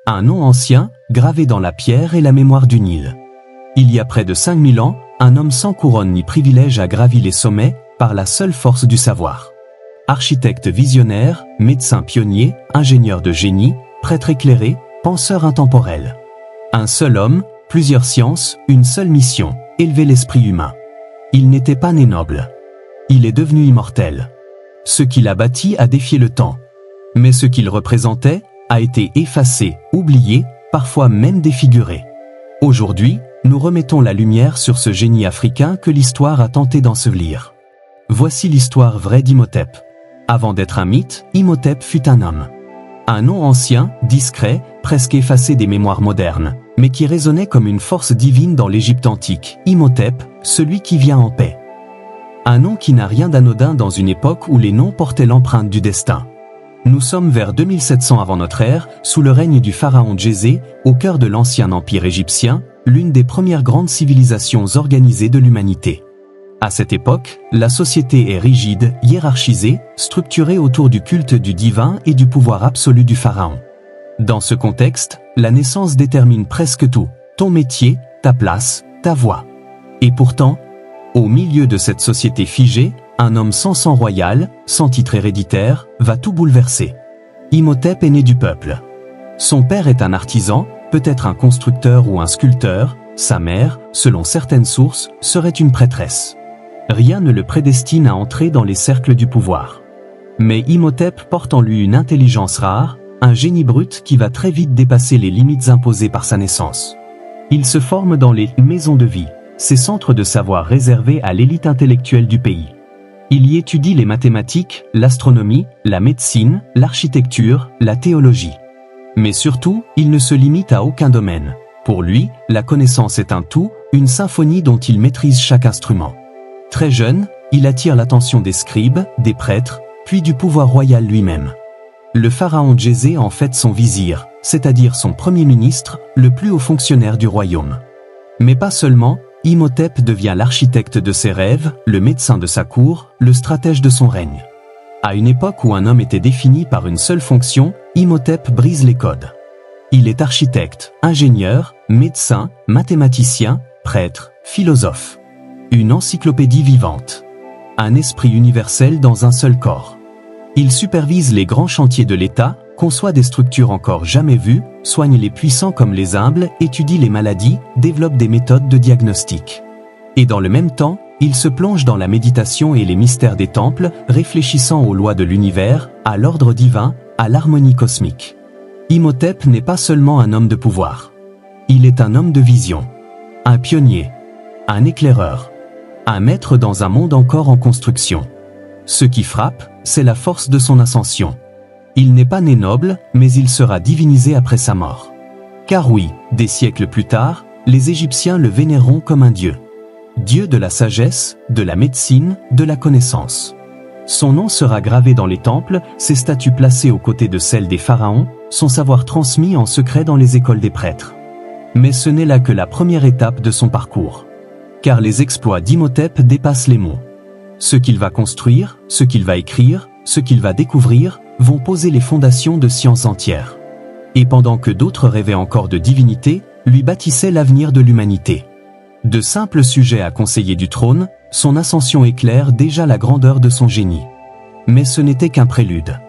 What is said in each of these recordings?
Un nom ancien, gravé dans la pierre, est la mémoire du Nil. Il y a près de 5000 ans, un homme sans couronne ni privilège a gravi les sommets par la seule force du savoir. Architecte visionnaire, médecin pionnier, ingénieur de génie, prêtre éclairé, penseur intemporel. Un seul homme, plusieurs sciences, une seule mission, élever l'esprit humain. Il n'était pas né noble. Il est devenu immortel. Ce qu'il a bâti a défié le temps. Mais ce qu'il représentait a été effacé, oublié, parfois même défiguré. Aujourd'hui, nous remettons la lumière sur ce génie africain que l'histoire a tenté d'ensevelir. Voici l'histoire vraie d'Imhotep. Avant d'être un mythe, Imhotep fut un homme. Un nom ancien, discret, presque effacé des mémoires modernes, mais qui résonnait comme une force divine dans l'Égypte antique. Imhotep, celui qui vient en paix. Un nom qui n'a rien d'anodin dans une époque où les noms portaient l'empreinte du destin. Nous sommes vers 2700 avant notre ère, sous le règne du pharaon Djézé, au cœur de l'ancien empire égyptien, l'une des premières grandes civilisations organisées de l'humanité. À cette époque, la société est rigide, hiérarchisée, structurée autour du culte du divin et du pouvoir absolu du pharaon. Dans ce contexte, la naissance détermine presque tout, ton métier, ta place, ta voix. Et pourtant, au milieu de cette société figée, un homme sans sang royal, sans titre héréditaire, va tout bouleverser. Imhotep est né du peuple. Son père est un artisan, peut-être un constructeur ou un sculpteur, sa mère, selon certaines sources, serait une prêtresse. Rien ne le prédestine à entrer dans les cercles du pouvoir. Mais Imhotep porte en lui une intelligence rare, un génie brut qui va très vite dépasser les limites imposées par sa naissance. Il se forme dans les maisons de vie, ces centres de savoir réservés à l'élite intellectuelle du pays. Il y étudie les mathématiques, l'astronomie, la médecine, l'architecture, la théologie. Mais surtout, il ne se limite à aucun domaine. Pour lui, la connaissance est un tout, une symphonie dont il maîtrise chaque instrument. Très jeune, il attire l'attention des scribes, des prêtres, puis du pouvoir royal lui-même. Le pharaon Djézé en fait son vizir, c'est-à-dire son premier ministre, le plus haut fonctionnaire du royaume. Mais pas seulement, Imhotep devient l'architecte de ses rêves, le médecin de sa cour, le stratège de son règne. À une époque où un homme était défini par une seule fonction, Imhotep brise les codes. Il est architecte, ingénieur, médecin, mathématicien, prêtre, philosophe. Une encyclopédie vivante. Un esprit universel dans un seul corps. Il supervise les grands chantiers de l'État, conçoit des structures encore jamais vues, soigne les puissants comme les humbles, étudie les maladies, développe des méthodes de diagnostic. Et dans le même temps, il se plonge dans la méditation et les mystères des temples, réfléchissant aux lois de l'univers, à l'ordre divin, à l'harmonie cosmique. Imhotep n'est pas seulement un homme de pouvoir. Il est un homme de vision. Un pionnier. Un éclaireur. Un maître dans un monde encore en construction. Ce qui frappe, c'est la force de son ascension. Il n'est pas né noble, mais il sera divinisé après sa mort. Car oui, des siècles plus tard, les Égyptiens le vénéreront comme un dieu. Dieu de la sagesse, de la médecine, de la connaissance. Son nom sera gravé dans les temples, ses statues placées aux côtés de celles des pharaons, son savoir transmis en secret dans les écoles des prêtres. Mais ce n'est là que la première étape de son parcours. Car les exploits d'Imhotep dépassent les mots. Ce qu'il va construire, ce qu'il va écrire, ce qu'il va découvrir, vont poser les fondations de sciences entières. Et pendant que d'autres rêvaient encore de divinité, lui bâtissaient l'avenir de l'humanité. De simples sujets à conseiller du trône, son ascension éclaire déjà la grandeur de son génie. Mais ce n'était qu'un prélude.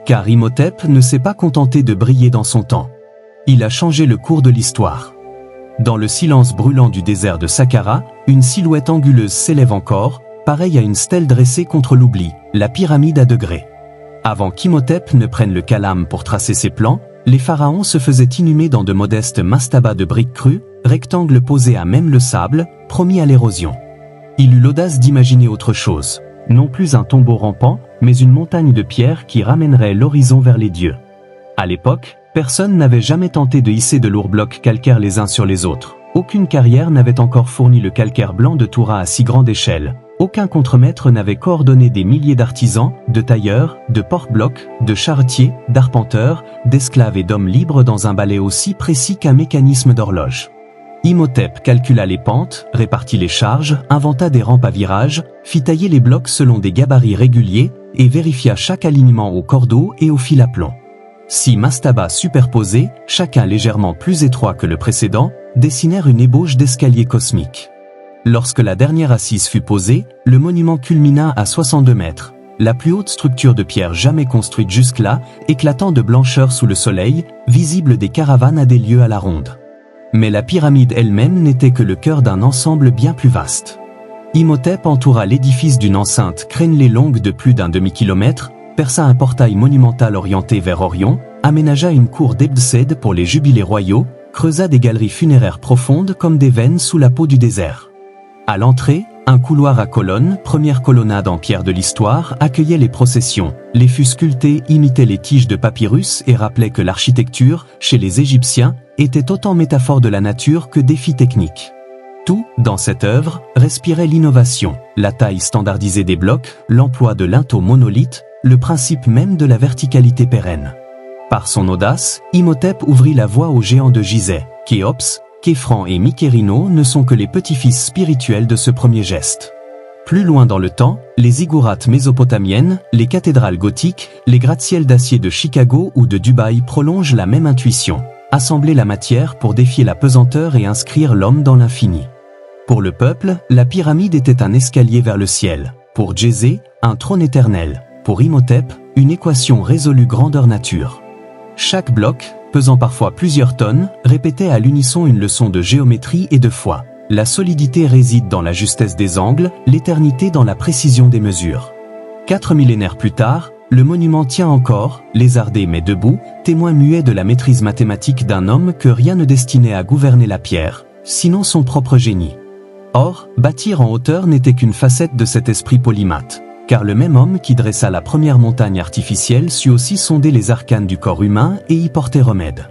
Car Imhotep ne s'est pas contenté de briller dans son temps. Il a changé le cours de l'histoire. Dans le silence brûlant du désert de Saqqara, une silhouette anguleuse s'élève encore, pareille à une stèle dressée contre l'oubli, la pyramide à degrés. Avant qu'Imhotep ne prenne le calame pour tracer ses plans, les pharaons se faisaient inhumer dans de modestes mastabas de briques crues, rectangles posés à même le sable, promis à l'érosion. Il eut l'audace d'imaginer autre chose, non plus un tombeau rampant, mais une montagne de pierres qui ramènerait l'horizon vers les dieux. À l'époque, personne n'avait jamais tenté de hisser de lourds blocs calcaires les uns sur les autres. Aucune carrière n'avait encore fourni le calcaire blanc de Toura à si grande échelle. Aucun contremaître n'avait coordonné des milliers d'artisans, de tailleurs, de porte-blocs, de charretiers, d'arpenteurs, d'esclaves et d'hommes libres dans un balai aussi précis qu'un mécanisme d'horloge. Imhotep calcula les pentes, répartit les charges, inventa des rampes à virages, fit tailler les blocs selon des gabarits réguliers et vérifia chaque alignement au cordeau et au fil à plomb. 6 mastabas superposés, chacun légèrement plus étroit que le précédent, dessinèrent une ébauche d'escalier cosmique. Lorsque la dernière assise fut posée, le monument culmina à 62 mètres, la plus haute structure de pierre jamais construite jusque-là, éclatant de blancheur sous le soleil, visible des caravanes à des lieues à la ronde. Mais la pyramide elle-même n'était que le cœur d'un ensemble bien plus vaste. Imhotep entoura l'édifice d'une enceinte crénelée longue de plus d'un demi-kilomètre, perça un portail monumental orienté vers Orion, aménagea une cour d'Ebsed pour les jubilés royaux, creusa des galeries funéraires profondes comme des veines sous la peau du désert. À l'entrée, un couloir à colonnes, première colonnade en pierre de l'histoire, accueillait les processions. Les fûts sculptés imitaient les tiges de papyrus et rappelaient que l'architecture, chez les Égyptiens, était autant métaphore de la nature que défi technique. Tout, dans cette œuvre, respirait l'innovation, la taille standardisée des blocs, l'emploi de linteaux monolithes, le principe même de la verticalité pérenne. Par son audace, Imhotep ouvrit la voie aux géants de Gizeh. Khéops, Khéphren et Mykérino ne sont que les petits-fils spirituels de ce premier geste. Plus loin dans le temps, les ziggourats mésopotamiennes, les cathédrales gothiques, les gratte-ciels d'acier de Chicago ou de Dubaï prolongent la même intuition. Assembler la matière pour défier la pesanteur et inscrire l'homme dans l'infini. Pour le peuple, la pyramide était un escalier vers le ciel. Pour Djézé, un trône éternel. Pour Imhotep, une équation résolue grandeur nature. Chaque bloc, pesant parfois plusieurs tonnes, répétait à l'unisson une leçon de géométrie et de foi. La solidité réside dans la justesse des angles, l'éternité dans la précision des mesures. 4 millénaires plus tard, le monument tient encore, lézardé mais debout, témoin muet de la maîtrise mathématique d'un homme que rien ne destinait à gouverner la pierre, sinon son propre génie. Or, bâtir en hauteur n'était qu'une facette de cet esprit polymathe, car le même homme qui dressa la première montagne artificielle sut aussi sonder les arcanes du corps humain et y porter remède.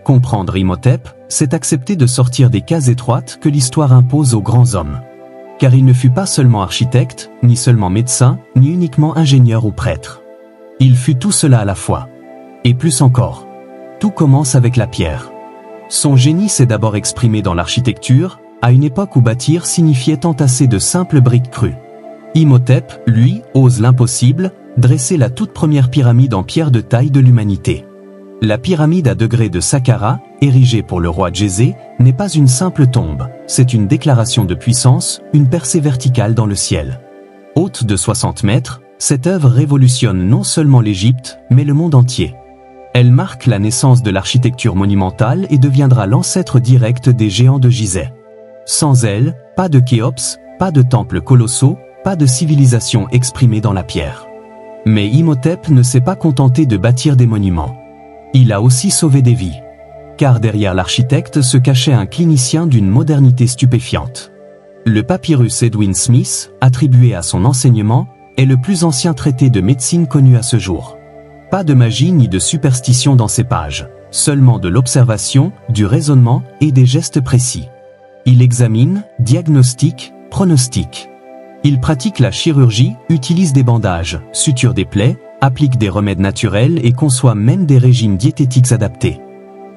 Comprendre Imhotep, c'est accepter de sortir des cases étroites que l'histoire impose aux grands hommes. Car il ne fut pas seulement architecte, ni seulement médecin, ni uniquement ingénieur ou prêtre. Il fut tout cela à la fois. Et plus encore. Tout commence avec la pierre. Son génie s'est d'abord exprimé dans l'architecture, à une époque où bâtir signifiait entasser de simples briques crues. Imhotep, lui, ose l'impossible, dresser la toute première pyramide en pierre de taille de l'humanité. La pyramide à degrés de Saqqara, érigée pour le roi Djézé, n'est pas une simple tombe, c'est une déclaration de puissance, une percée verticale dans le ciel. Haute de 60 mètres, cette œuvre révolutionne non seulement l'Égypte, mais le monde entier. Elle marque la naissance de l'architecture monumentale et deviendra l'ancêtre direct des géants de Gizeh. Sans elle, pas de Khéops, pas de temples colossaux, pas de civilisation exprimée dans la pierre. Mais Imhotep ne s'est pas contenté de bâtir des monuments. Il a aussi sauvé des vies. Car derrière l'architecte se cachait un clinicien d'une modernité stupéfiante. Le papyrus Edwin Smith, attribué à son enseignement, est le plus ancien traité de médecine connu à ce jour. Pas de magie ni de superstition dans ces pages, seulement de l'observation, du raisonnement et des gestes précis. Il examine, diagnostique, pronostique. Il pratique la chirurgie, utilise des bandages, suture des plaies, applique des remèdes naturels et conçoit même des régimes diététiques adaptés.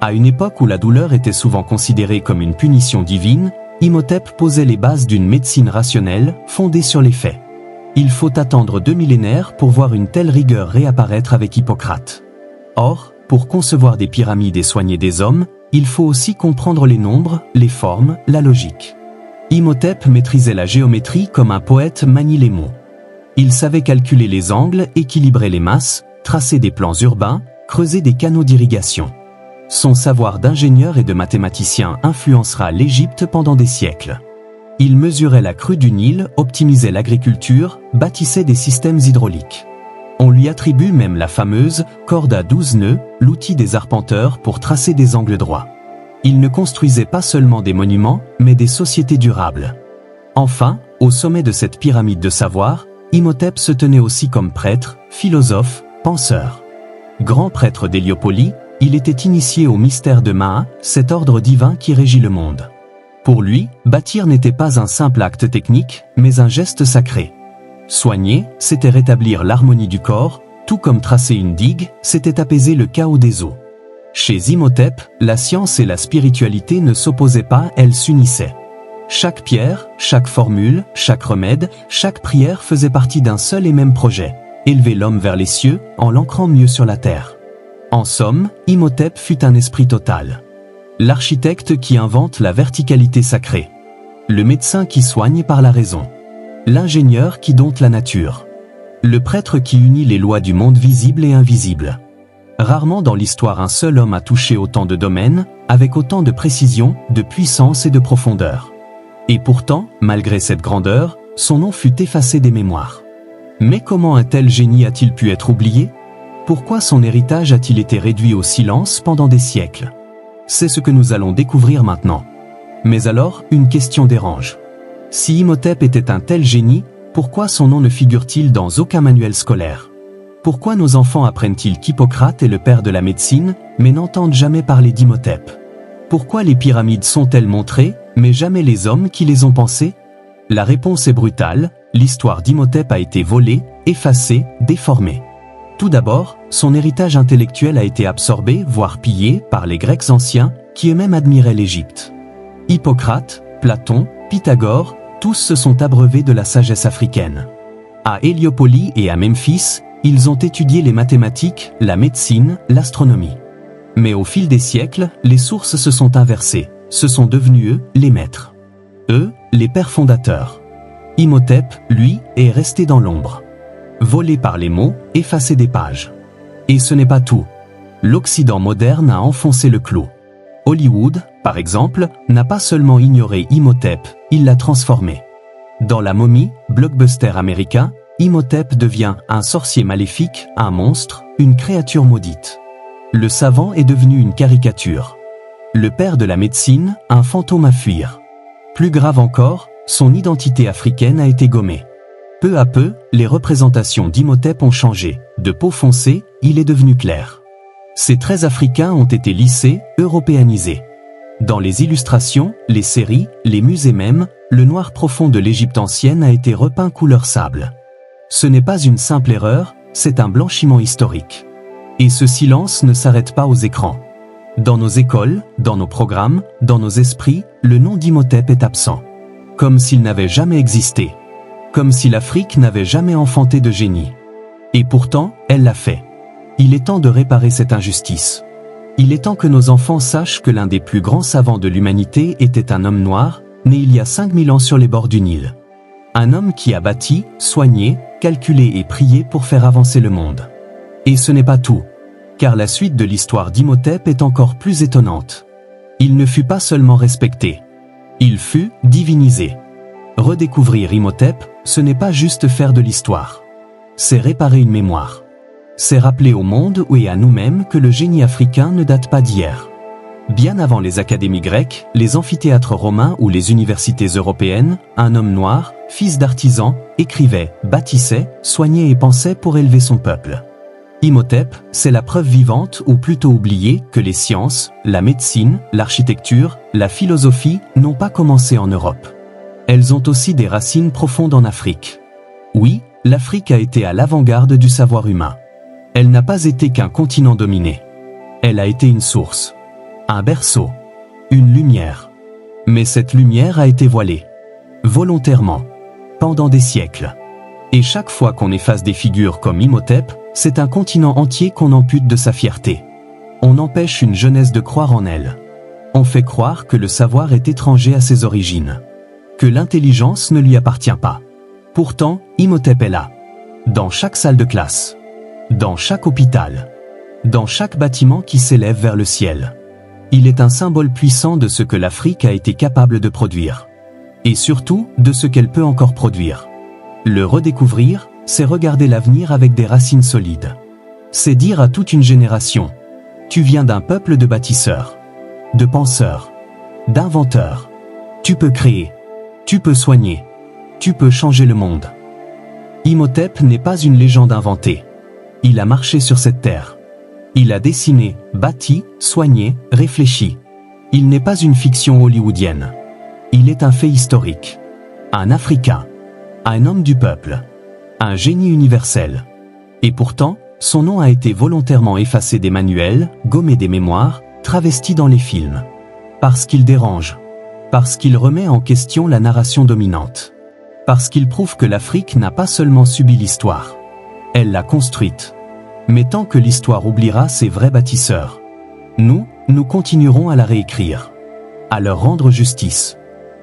À une époque où la douleur était souvent considérée comme une punition divine, Imhotep posait les bases d'une médecine rationnelle, fondée sur les faits. Il faut attendre 2 millénaires pour voir une telle rigueur réapparaître avec Hippocrate. Or, pour concevoir des pyramides et soigner des hommes, il faut aussi comprendre les nombres, les formes, la logique. Imhotep maîtrisait la géométrie comme un poète manie les mots. Il savait calculer les angles, équilibrer les masses, tracer des plans urbains, creuser des canaux d'irrigation. Son savoir d'ingénieur et de mathématicien influencera l'Égypte pendant des siècles. Il mesurait la crue du Nil, optimisait l'agriculture, bâtissait des systèmes hydrauliques. On lui attribue même la fameuse corde à 12 nœuds, l'outil des arpenteurs pour tracer des angles droits. Il ne construisait pas seulement des monuments, mais des sociétés durables. Enfin, au sommet de cette pyramide de savoir, Imhotep se tenait aussi comme prêtre, philosophe, penseur. Grand prêtre d'Héliopolie, il était initié au mystère de Maat, cet ordre divin qui régit le monde. Pour lui, bâtir n'était pas un simple acte technique, mais un geste sacré. Soigner, c'était rétablir l'harmonie du corps, tout comme tracer une digue, c'était apaiser le chaos des eaux. Chez Imhotep, la science et la spiritualité ne s'opposaient pas, elles s'unissaient. Chaque pierre, chaque formule, chaque remède, chaque prière faisait partie d'un seul et même projet, élever l'homme vers les cieux, en l'ancrant mieux sur la terre. En somme, Imhotep fut un esprit total. L'architecte qui invente la verticalité sacrée. Le médecin qui soigne par la raison. L'ingénieur qui dompte la nature. Le prêtre qui unit les lois du monde visible et invisible. Rarement dans l'histoire un seul homme a touché autant de domaines, avec autant de précision, de puissance et de profondeur. Et pourtant, malgré cette grandeur, son nom fut effacé des mémoires. Mais comment un tel génie a-t-il pu être oublié? Pourquoi son héritage a-t-il été réduit au silence pendant des siècles? C'est ce que nous allons découvrir maintenant. Mais alors, une question dérange. Si Imhotep était un tel génie, pourquoi son nom ne figure-t-il dans aucun manuel scolaire? Pourquoi nos enfants apprennent-ils qu'Hippocrate est le père de la médecine, mais n'entendent jamais parler d'Imhotep? Pourquoi les pyramides sont-elles montrées, mais jamais les hommes qui les ont pensées? La réponse est brutale, l'histoire d'Imhotep a été volée, effacée, déformée. Tout d'abord, son héritage intellectuel a été absorbé, voire pillé, par les Grecs anciens, qui eux-mêmes admiraient l'Égypte. Hippocrate, Platon, Pythagore, tous se sont abreuvés de la sagesse africaine. À Héliopolis et à Memphis, ils ont étudié les mathématiques, la médecine, l'astronomie. Mais au fil des siècles, les sources se sont inversées, ce sont devenus eux, les maîtres. Eux, les pères fondateurs. Imhotep, lui, est resté dans l'ombre. Volé par les mots, effacé des pages. Et ce n'est pas tout. L'Occident moderne a enfoncé le clou. Hollywood, par exemple, n'a pas seulement ignoré Imhotep, il l'a transformé. Dans La Momie, blockbuster américain, Imhotep devient un sorcier maléfique, un monstre, une créature maudite. Le savant est devenu une caricature. Le père de la médecine, un fantôme à fuir. Plus grave encore, son identité africaine a été gommée. Peu à peu, les représentations d'Imhotep ont changé. De peau foncée, il est devenu clair. Ses traits africains ont été lissés, européanisés. Dans les illustrations, les séries, les musées même, le noir profond de l'Égypte ancienne a été repeint couleur sable. Ce n'est pas une simple erreur, c'est un blanchiment historique. Et ce silence ne s'arrête pas aux écrans. Dans nos écoles, dans nos programmes, dans nos esprits, le nom d'Imhotep est absent. Comme s'il n'avait jamais existé. Comme si l'Afrique n'avait jamais enfanté de génie. Et pourtant, elle l'a fait. Il est temps de réparer cette injustice. Il est temps que nos enfants sachent que l'un des plus grands savants de l'humanité était un homme noir, né il y a 5000 ans sur les bords du Nil. Un homme qui a bâti, soigné, calculé et prié pour faire avancer le monde. Et ce n'est pas tout. Car la suite de l'histoire d'Imhotep est encore plus étonnante. Il ne fut pas seulement respecté. Il fut divinisé. Redécouvrir Imhotep, ce n'est pas juste faire de l'histoire. C'est réparer une mémoire. C'est rappeler au monde et à nous-mêmes que le génie africain ne date pas d'hier. Bien avant les académies grecques, les amphithéâtres romains ou les universités européennes, un homme noir, fils d'artisan, écrivait, bâtissait, soignait et pensait pour élever son peuple. Imhotep, c'est la preuve vivante ou plutôt oubliée que les sciences, la médecine, l'architecture, la philosophie n'ont pas commencé en Europe. Elles ont aussi des racines profondes en Afrique. Oui, l'Afrique a été à l'avant-garde du savoir humain. Elle n'a pas été qu'un continent dominé. Elle a été une source. Un berceau, une lumière. Mais cette lumière a été voilée. Volontairement. Pendant des siècles. Et chaque fois qu'on efface des figures comme Imhotep, c'est un continent entier qu'on ampute de sa fierté. On empêche une jeunesse de croire en elle. On fait croire que le savoir est étranger à ses origines. Que l'intelligence ne lui appartient pas. Pourtant, Imhotep est là. Dans chaque salle de classe. Dans chaque hôpital. Dans chaque bâtiment qui s'élève vers le ciel. Il est un symbole puissant de ce que l'Afrique a été capable de produire. Et surtout, de ce qu'elle peut encore produire. Le redécouvrir, c'est regarder l'avenir avec des racines solides. C'est dire à toute une génération, tu viens d'un peuple de bâtisseurs, de penseurs, d'inventeurs. Tu peux créer, tu peux soigner, tu peux changer le monde. Imhotep n'est pas une légende inventée. Il a marché sur cette terre. Il a dessiné, bâti, soigné, réfléchi. Il n'est pas une fiction hollywoodienne. Il est un fait historique. Un Africain. Un homme du peuple. Un génie universel. Et pourtant, son nom a été volontairement effacé des manuels, gommé des mémoires, travesti dans les films. Parce qu'il dérange. Parce qu'il remet en question la narration dominante. Parce qu'il prouve que l'Afrique n'a pas seulement subi l'histoire. Elle l'a construite. Mais tant que l'histoire oubliera ses vrais bâtisseurs, nous continuerons à la réécrire, à leur rendre justice,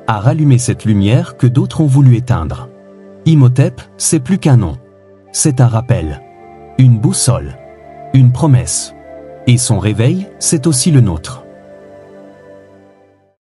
à rallumer cette lumière que d'autres ont voulu éteindre. Imhotep, c'est plus qu'un nom. C'est un rappel, une boussole, une promesse. Et son réveil, c'est aussi le nôtre.